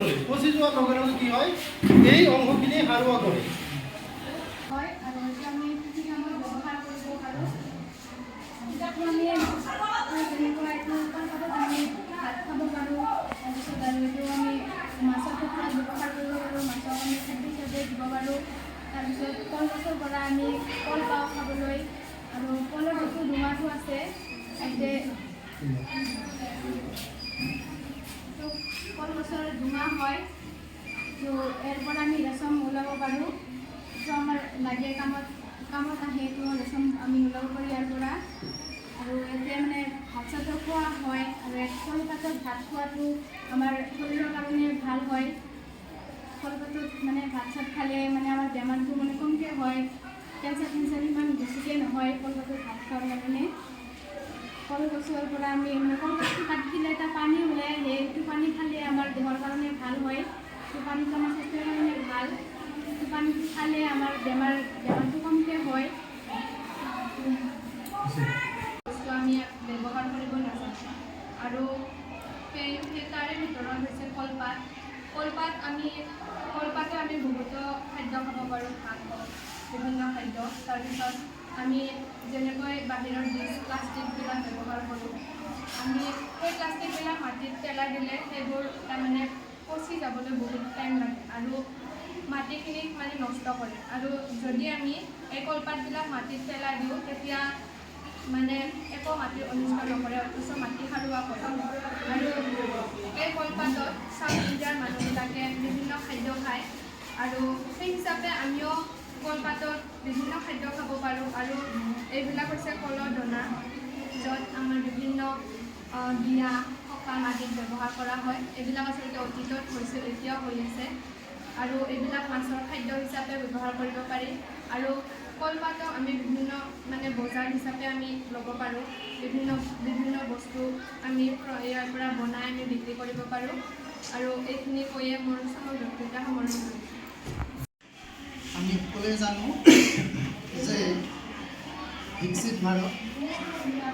কৰে পচি যোৱাৰ লগে লগে কি হয় এই অংশখিনি সাৰুৱা কৰে হয় আৰু আমি কৃষি কামত ব্যৱহাৰ কৰিব পাৰোঁ কিতাপটো আমি যেনেকুৱা এইটো কলপাতত আমি ভাত খাব পাৰোঁ তাৰপিছত আৰু এইটো আমি মাছৰ ক্ষেত্ৰত ব্যৱহাৰ কৰিব পাৰোঁ মাছক আমি খাদ্য হিচাপে দিব পাৰোঁ তাৰপিছত কলগছৰ পৰা আমি কল পাওঁ খাবলৈ আৰু কলৰ যিটো ডুঙাটো আছে ইয়াতে কলগছৰ ডুঙা হয় তো ইয়াৰ পৰা আমি ৰেচম ওলাব পাৰোঁ তো আমাৰ লাগে কামত আহে তো ৰেচম আমি ওলাব পাৰোঁ ইয়াৰ পৰা আৰু ইয়াতে মানে ভাত চাতো খোৱা হয় আৰু কলপাতত ভাত খোৱাটো আমাৰ শৰীৰৰ কাৰণে ভাল হয় কলপাতত মানে ভাত চাত খালে মানে আমাৰ বেমাৰটো মানে কমকৈ হয় কেঞ্চাৰ ইমান বেছিকৈ নহয় কলপাতত ভাত খোৱাৰ কাৰণে কলগছৰ পৰা আমি মানে কলগছটো কাটি দিলে এটা পানী ওলাই আহে সেইটো পানী খালে আমাৰ দেহৰ কাৰণে ভাল হয় সেইটো পানীটো আমাৰ স্বাস্থ্যৰ কাৰণে ভাল সেইটো পানীটো খালে আমাৰ বেমাৰটো কমকৈ হয় বস্তু আমি ব্যৱহাৰ কৰিব নাজানো আৰু তাৰে ভিতৰত হৈছে কলপাতে আমি বহুতো খাদ্য খাব পাৰোঁ ভাত বিভিন্ন খাদ্য তাৰপিছত আমি যেনেকৈ বাহিৰৰ ডিছ প্লাষ্টিকবিলাক ব্যৱহাৰ কৰোঁ আমি সেই প্লাষ্টিকবিলাক মাটিত পেলাই দিলে সেইবোৰ তাৰমানে পচি যাবলৈ বহুত টাইম লাগে আৰু মাটিখিনিক মানে নষ্ট কৰে আৰু যদি আমি এই কলপাতবিলাক মাটিত পেলাই দিওঁ তেতিয়া মানে একো মাটিৰ অনিষ্ট নকৰে অথচ মাটি সাৰুৱা কৰে আৰু এই কলপাতত চাউথ ইণ্ডিয়াৰ মানুহবিলাকে বিভিন্ন খাদ্য খায় আৰু সেই হিচাপে আমিও কলপাতত বিভিন্ন খাদ্য খাব পাৰোঁ আৰু এইবিলাক হৈছে কলৰ দনা য'ত আমাৰ বিভিন্ন বিয়া সকাম আদিত ব্যৱহাৰ কৰা হয় এইবিলাক আচলতে অতীতত হৈছিল এতিয়াও হৈ আছে আৰু এইবিলাক মাছৰ খাদ্য হিচাপে ব্যৱহাৰ কৰিব পাৰি আৰু কলপাতক আমি বিভিন্ন মানে বজাৰ হিচাপে আমি ল'ব পাৰোঁ বিভিন্ন বস্তু আমি ইয়াৰ পৰা বনাই আমি বিক্ৰী কৰিব পাৰোঁ আৰু এইখিনি কৈয়ে মোৰ বক্তৃতা সামৰণি কৰিছোঁ আমি সকলোৱে জানো যে বিকশিত ভাৰত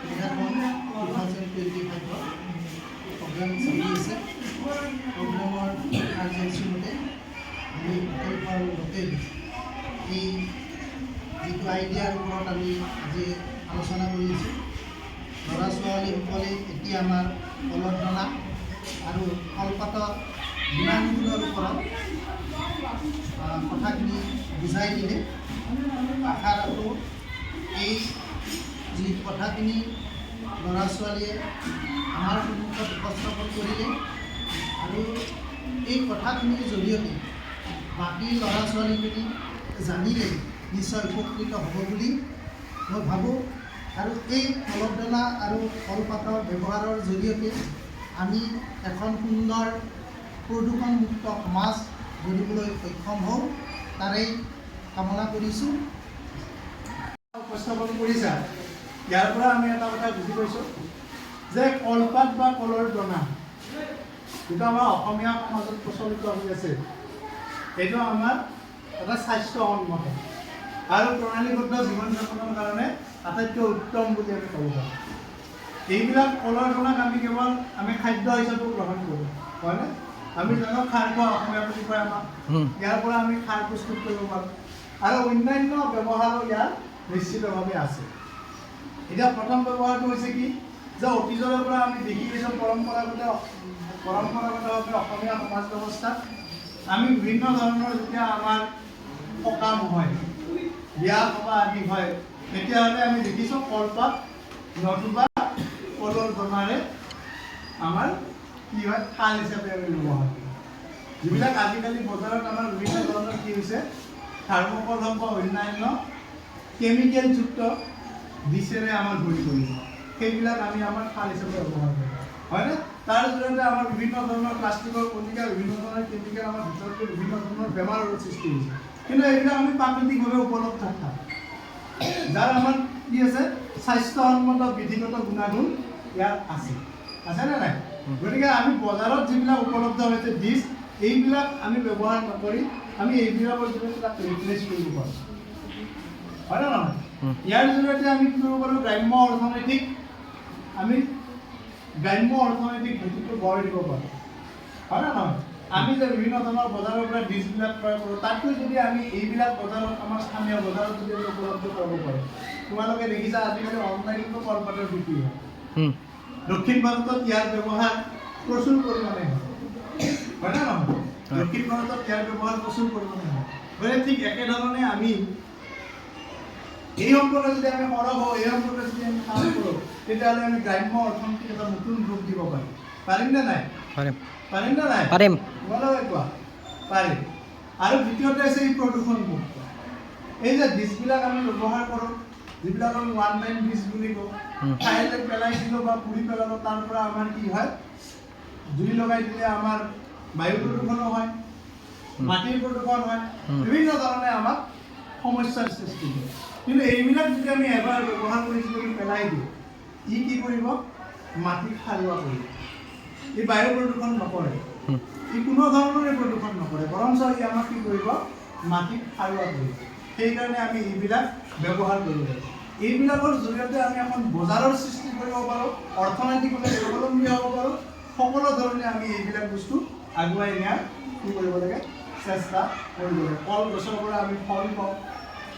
2025 প্ৰগ্ৰাম চলি আছে প্ৰগ্ৰামৰ কাৰ্যসূচী মতে আমি সকলোবোৰ লোকেই এই যিটো আইডিয়াৰ ওপৰত আমি আজি আলোচনা কৰি আছোঁ ল'ৰা ছোৱালীসকলে এতিয়া আমাৰ কলৰ দনা আৰু কলপাতৰ গুণাগুণৰ ওপৰত কথাখিনি বুজাই দিলে আশা ৰাখোঁ এই যি কথাখিনি ল'ৰা ছোৱালীয়ে আমাৰ সন্মুখত উপস্থাপন কৰিলে আৰু এই কথাখিনিৰ জৰিয়তে বাকী ল'ৰা ছোৱালীখিনি জানিলে নিশ্চয় উপকৃত হ'ব বুলি মই ভাবোঁ আৰু এই কলৰ দনা আৰু কলপাতৰ ব্যৱহাৰৰ জৰিয়তে আমি এখন সুন্দৰ প্ৰদূষণমুক্ত সমাজ গঢ়িবলৈ সক্ষম হওঁ তাৰেই কামনা কৰিছোঁ উপস্থাপন কৰিছা ইয়াৰ পৰা আমি এটা কথা বুজি পাইছোঁ যে কলপাত বা কলৰ দনা যিটো আমাৰ অসমীয়া সমাজত প্ৰচলিত হৈ আছে এইটো আমাৰ এটা স্বাস্থ্যসন্মত আৰু প্ৰণালীবদ্ধ জীৱন যাপনৰ কাৰণে আটাইতকৈ উত্তম বুলি আমি ক'ব পাৰোঁ এইবিলাক কলৰ দনাক আমি কেৱল খাদ্য হিচাপে গ্ৰহণ কৰোঁ হয়নে আমি জানো খাৰ খোৱা অসমীয়া বুলি কয় আমাক ইয়াৰ পৰা আমি খাৰ প্ৰস্তুত কৰিব পাৰোঁ আৰু অন্যান্য ব্যৱহাৰো ইয়াৰ নিশ্চিতভাৱে আছে এতিয়া প্ৰথম ব্যৱহাৰটো হৈছে কি যে অতীজৰে পৰা আমি দেখি পাইছোঁ পৰম্পৰাগতভাৱে অসমীয়া সমাজ ব্যৱস্থাত আমি বিভিন্ন ধৰণৰ যেতিয়া আমাৰ সকাম হয় বিয়া সভা আদি হয় তেতিয়াহ'লে আমি দেখিছোঁ কলপাত নতুবা কলৰ দনাৰে আমাৰ কি হয় থাল হিচাপে আমি ব্যৱহাৰ কৰোঁ যিবিলাক আজিকালি বজাৰত আমাৰ বিভিন্ন ধৰণৰ কি হৈছে থাৰ্মকল হওক বা অন্যান্য কেমিকেলযুক্ত ডিছেৰে আমাৰ ভৰি পৰিব সেইবিলাক আমি আমাৰ থাল হিচাপে ব্যৱহাৰ কৰোঁ হয়নে তাৰ জৰিয়তে আমাৰ বিভিন্ন ধৰণৰ প্লাষ্টিকৰ কণিকা বিভিন্ন ধৰণৰ কেমিকেল আমাৰ ভিতৰতে বিভিন্ন ধৰণৰ বেমাৰৰ সৃষ্টি হৈছে কিন্তু এইবিলাক আমি প্ৰাকৃতিকভাৱে উপলব্ধ থাক যাৰ আমাৰ কি আছে স্বাস্থ্যসন্মত বিধিগত গুণাগুণ ইয়াত আছেনে নাই গতিকে আমি বজাৰত যিবিলাক উপলব্ধ হৈছে ডিছ এইবিলাক আমি ব্যৱহাৰ নকৰি আমি এইবিলাকৰ জৰিয়তে তাক ৰিপ্লেচ কৰিব পাৰোঁ হয়নে নহয় ইয়াৰ জৰিয়তে আমি কি কৰিব পাৰোঁ গ্ৰাম্য অৰ্থনৈতিক ভেটিটো গঢ় দিব পাৰোঁ হয়নে নহয় আমি যে বিভিন্ন ধৰণৰ বজাৰৰ পৰা ডিছবিলাক ক্ৰয় কৰোঁ তাতকৈ যদি আমি এইবিলাক বজাৰত আমাৰ স্থানীয় বজাৰত যদি আমি উপলব্ধ কৰিব পাৰোঁ তোমালোকে দেখিছা আজিকালি অনলাইনতো কলপাতৰ বিক্ৰী হয় দক্ষিণ ভাৰতত ইয়াৰ ব্যৱহাৰ প্ৰচুৰ পৰিমাণে হয় নে নহয় দক্ষিণ ভাৰতত ইয়াৰ ব্যৱহাৰ প্ৰচুৰ পৰিমাণে হয় গতিকে ঠিক একেধৰণে আমি এই সম্পৰ্কে যদি আমি সৰহ হওঁ এই সম্পৰ্কে যদি আমি কাম কৰোঁ তেতিয়াহ'লে আমি গ্ৰাম্য অৰ্থনীতিক এটা নতুন ৰূপ দিব পাৰিম নে নাই পাৰিম নে নাই তোমালোকে কোৱা পাৰিম আৰু দ্বিতীয়তে আছে এই প্ৰদূষণমুক্ত এই যে ডিছবিলাক আমি ব্যৱহাৰ কৰোঁ যিবিলাক আমি ওৱান টাইম ডিছ বুলি কওঁ ঠাইতে পেলাই দিলোঁ বা পুৰি পেলালোঁ তাৰ পৰা আমাৰ কি হয় জুই লগাই দিলে আমাৰ বায়ু প্ৰদূষণো হয় মাটিৰ প্ৰদূষণ হয় বিভিন্ন ধৰণে আমাক সমস্যাৰ সৃষ্টি হয় কিন্তু এইবিলাক যদি আমি এবাৰ ব্যৱহাৰ কৰি যদি আমি পেলাই দিওঁ ই কি কৰিব মাটি সাৰুৱা কৰিব ই বায়ু প্ৰদূষণ নকৰে ই কোনো ধৰণৰে প্ৰদূষণ নকৰে বৰঞ্চ ই আমাক কি কৰিব মাটিক সাৰুৱা কৰিব সেইকাৰণে আমি এইবিলাক ব্যৱহাৰ কৰিব লাগিব এইবিলাকৰ জৰিয়তে আমি এখন বজাৰৰ সৃষ্টি কৰিব পাৰোঁ অৰ্থনৈতিকভাৱে স্বাৱলম্বী হ'ব পাৰোঁ সকলো ধৰণে আমি এইবিলাক বস্তু আগুৱাই নিয়াৰ কি কৰিব লাগে চেষ্টা কৰিব লাগে কলগছৰ পৰা আমি ফল পাওঁ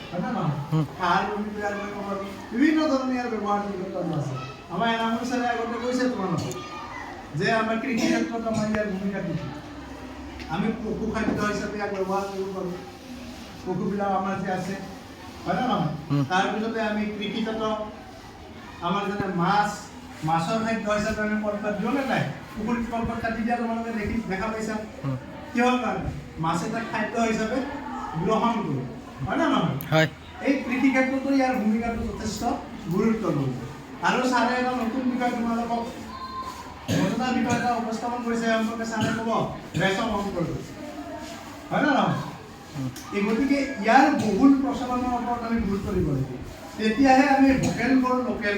হয়নে নহয় সাৰ আমি তৈয়াৰ কৰিব পাৰোঁ বিভিন্ন ধৰণে ইয়াৰ ব্যৱহাৰ যোগ্যতা আছে আমাৰ এনামুল ছাৰে আগতে কৈছে তোমালোকক যে আমাৰ কৃষি ক্ষেত্ৰত আমাৰ ইয়াৰ ভূমিকা কি আমি পশুখাদ্য হিচাপে ইয়াক ব্যৱহাৰ কৰিব পাৰোঁ পশুবিলাক আমাৰ যে আছে হয়নে নহয় তাৰপিছতে আমি কৃষিজাত আমাৰ যেনে মাছৰ খাদ্য হিচাপে আমি কলপাত দিওঁ নে নাই পুখুৰীত কলপাত কাটি দিয়া তোমালোকে দেখা পাইছা কিহৰ কাৰণে মাছ এটা খাদ্য হিচাপে গ্ৰহণ কৰোঁ হয় নে নহয় এই কৃষি ক্ষেত্ৰতো ইয়াৰ ভূমিকাটো যথেষ্ট গুৰুত্বপূৰ্ণ আৰু ছাৰে এটা নতুন বিষয় তোমালোকক নতুন বিষয় এটা উপস্থাপন কৰিছে সম্পৰ্কে ছাৰে ক'ব ৰেচম সম্পৰ্কে হয় নে নহয় এই গতিকে ইয়াৰ বহুল প্ৰচলনৰ ওপৰত আমি গুৰুত্ব দিব লাগিব তেতিয়াহে আমি ভোকেল ফৰ লোকেল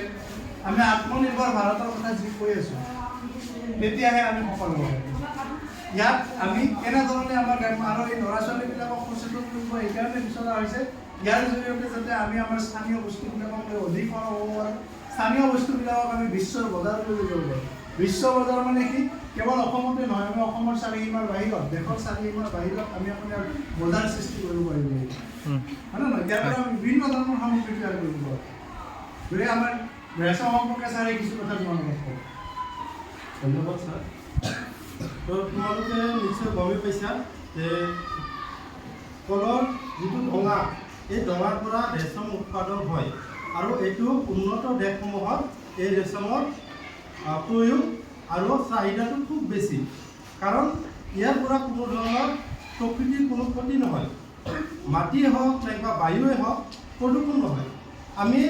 আমি আত্মনিৰ্ভৰ ভাৰতৰ কথা যি কৈ আছোঁ তেতিয়াহে আমি সফল হ'ব ইয়াত আমি কেনেধৰণে আমাৰ গ্ৰাম্য আৰু এই ল'ৰা ছোৱালীবিলাকক সচেতন কৰিব এইকাৰণে বিচৰা হৈছে ইয়াৰ জৰিয়তে যাতে আমি আমাৰ স্থানীয় বস্তুবিলাকক লৈ অধিক সৰহ হ'ব পাৰোঁ স্থানীয় বস্তুবিলাকক আমি বিশ্বৰ বজাৰলৈ লৈ যাব পাৰোঁ বিশ্ব বজাৰ মানে কি কেৱল অসমতে নহয় আমি অসমৰ চাৰিসীমাৰ বাহিৰত দেশৰ চাৰিসীমাৰ বাহিৰত আমি আপোনাৰ বজাৰ সৃষ্টি কৰিব পাৰিব লাগিব হয় নে নহয় ইয়াৰ পৰা আমি বিভিন্ন ধৰণৰ সামগ্ৰী তৈয়াৰ কৰিব পাৰোঁ গতিকে আমাৰ ৰেচম সম্পৰ্কে ছাৰে কিছু কথা তোমালোকক কওঁ ধন্যবাদ ছাৰ তো তোমালোকে নিশ্চয় গমেই পাইছা যে কলৰ যিটো ডঙা এই ডঙাৰ পৰা ৰেচম উৎপাদন হয় আৰু এইটো উন্নত দেশসমূহত এই ৰেচমৰ প্ৰয়োগ আৰু চাহিদাটো খুব বেছি কাৰণ ইয়াৰ পৰা কোনো ধৰণৰ প্ৰকৃতিৰ কোনো ক্ষতি নহয় মাটিয়ে হওক নাইবা বায়ুৱে হওক প্ৰদূষণ নহয় আমি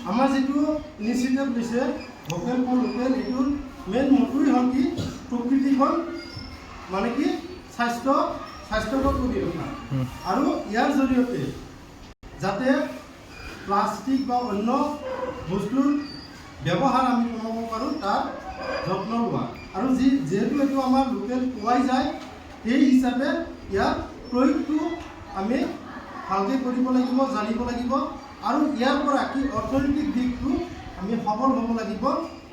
আমাৰ যিটো ইনিচিয়েটিভ দিছে ভোকেল ফৰ লোকেল এইটোৰ মেইন মটোৱেই হ'ল কি প্ৰকৃতিখন মানে কি স্বাস্থ্যকৰ কৰি ৰখা আৰু ইয়াৰ জৰিয়তে যাতে প্লাষ্টিক বা অন্য বস্তুৰ ব্যৱহাৰ আমি কমাব পাৰোঁ তাৰ যত্ন লোৱা আৰু যিহেতু এইটো আমাৰ লোকেল পোৱাই যায় সেই হিচাপে ইয়াৰ প্ৰয়োগটো আমি ভালকৈ কৰিব লাগিব জানিব লাগিব আৰু ইয়াৰ পৰা কি অৰ্থনৈতিক দিশটো আমি সবল হ'ব লাগিব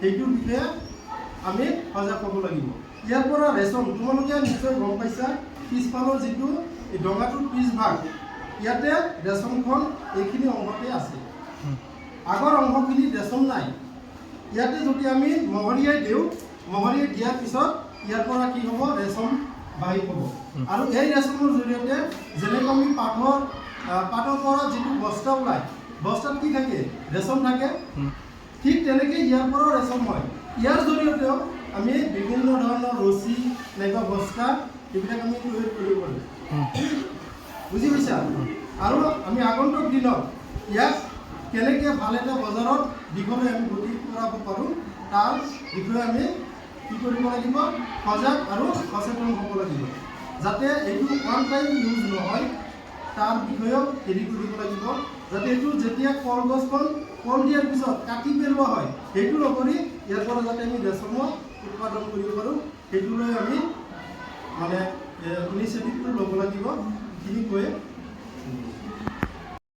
সেইটোৰ বিষয়ে আমি সজাগ হ'ব লাগিব ইয়াৰ পৰা ৰেচম তোমালোকে নিশ্চয় গম পাইছা পিছফালৰ যিটো এই ডঙাটোৰ পিছভাগ ইয়াতে ৰেচমখন এইখিনি অংশতে আছে আগৰ অংশখিনি ৰেচম নাই ইয়াতে যদি আমি মহৰিয়াই দিওঁ মহৰিয়াই দিয়াৰ পিছত ইয়াৰ পৰা কি হ'ব ৰেচম বাহিৰ হ'ব আৰু এই ৰেচমৰ জৰিয়তে যেনেকৈ আমি পাটৰ পৰা যিটো বস্তা ওলায় বস্তাত কি থাকে ৰেচম থাকে ঠিক তেনেকৈ ইয়াৰ পৰাও ৰেচম হয় ইয়াৰ জৰিয়তেও আমি বিভিন্ন ধৰণৰ ৰছী নাইবা বস্তা এইবিলাক আমি তৈয়াৰ কৰিব পাৰোঁ বুজি পাইছা আৰু আমি আগন্তুক দিনত ইয়াক কেনেকৈ ভাল এটা বজাৰত দিশলৈ আমি গতি কৰাব পাৰোঁ তাৰ বিষয়ে আমি কি কৰিব লাগিব সজাগ আৰু সচেতন হ'ব লাগিব যাতে এইটো ওৱান টাইম ইউজ নহয় তাৰ বিষয়েও হেৰি কৰিব লাগিব যাতে এইটো যেতিয়া কলগছখন কল দিয়াৰ পিছত কাটি পেলোৱা হয় সেইটো নকৰি ইয়াৰ পৰা যাতে আমি ৰেচমৰ উৎপাদন কৰিব পাৰোঁ সেইটোলৈ আমি মানে ইনিচিয়েটিভটো ল'ব লাগিব এইখিনি কৈয়ে